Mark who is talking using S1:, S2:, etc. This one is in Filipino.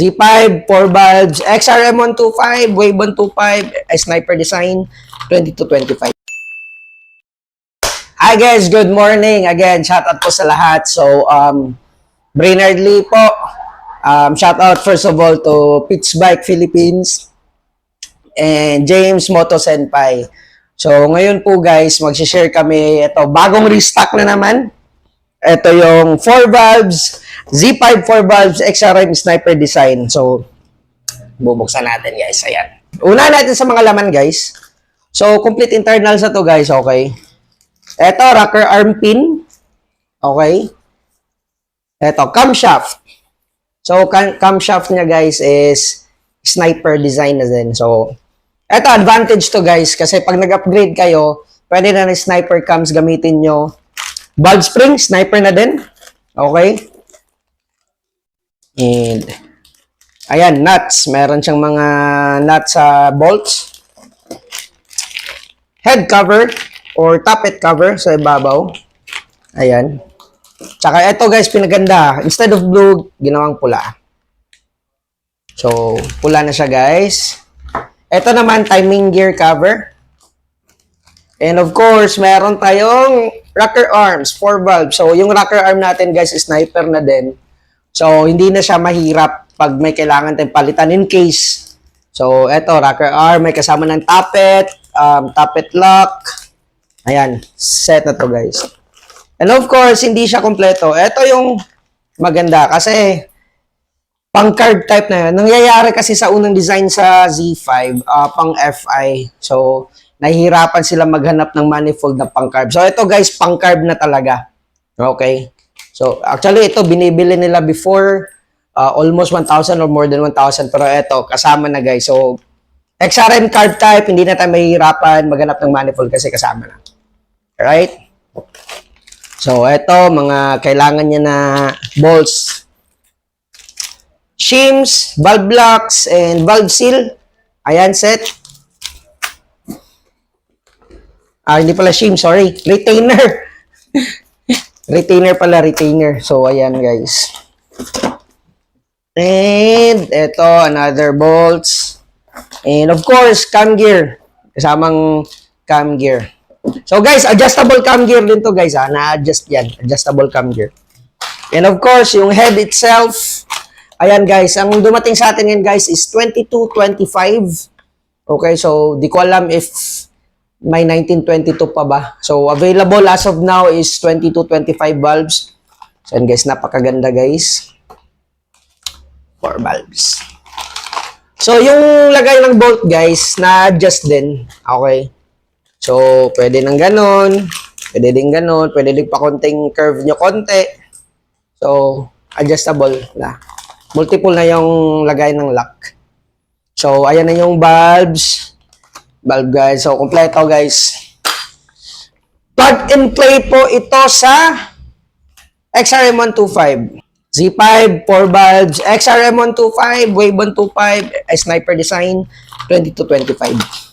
S1: Z5, 4 valves, XRM 125, Wave 125, sniper design, 2225. Hi guys, good morning. Again, shout out po sa lahat. So, Brainerd Lee po. Shout out first of all to Pitch Bike Philippines and James Moto Senpai. So, ngayon po guys, mag-share kami. Ito, bagong restock na naman. Ito yung 4 valves, Z5 4 valves, XRM sniper design. So, bubuksan natin guys. Ayan. Una natin sa mga laman guys. So, complete internals na to guys. Okay. Ito, rocker arm pin. Okay. Ito, camshaft. So, camshaft niya guys is sniper design na din. So, ito, advantage to guys. Kasi pag nag-upgrade kayo, pwede na ng sniper cams gamitin nyo. Valve spring, sniper na din. Okay. And, ayan, nuts. Meron siyang mga nuts sa bolts. Head cover or tappet cover sa ibabaw. Ayan. Tsaka ito guys, pinaganda. Instead of blue, ginawang pula. So, pula na siya guys. Ito naman, timing gear cover. And of course, meron tayong rocker arms, 4 valves. So, yung rocker arm natin guys, sniper na din. So, hindi na siya mahirap pag may kailangan tayong palitan in case. So, eto, rocker arm, may kasama ng tappet, tappet lock. Ayan, set na to guys. And of course, hindi siya kompleto. Ito yung maganda kasi pang carb type na yun. Nangyayari kasi sa unang design sa Z5, pang FI. So, nahihirapan sila maghanap ng manifold na pang carb. So, ito guys, pang carb na talaga. Okay? So, actually, ito binibili nila before almost 1,000 or more than 1,000. Pero ito, kasama na guys. So, XRM carb type, hindi na tayo mahihirapan maghanap ng manifold kasi kasama na. Alright? So, ito, mga kailangan niya na bolts, shims, valve blocks, and valve seal. Ayan, set. Hindi pala shim, sorry. Retainer. Retainer pala, retainer. So, ayan guys. And, ito, another bolts. And of course, cam gear. Kasamang cam gear. So guys, adjustable cam gear din to guys. Na-adjust yan. Adjustable cam gear. And of course, yung head itself. Ayan guys, ang dumating sa atin ngayon guys is 2225. Okay, so di ko alam if may 1922 pa ba. So available as of now is 2225 valves. So yan guys, napakaganda guys. 4 valves. So yung lagay ng bolt guys, na-adjust din. Okay. So pwede nang ganon, pwede din ganon, pwede din pa konting curve nyo konti. So adjustable na. Multiple na yung lagay ng lock. So, ayan na yung valves. Valve guys. So, kompleto guys. Plug and play po ito sa XRM 125. Z5, 4 valves, XRM 125, Wave 125, sniper design, 2225.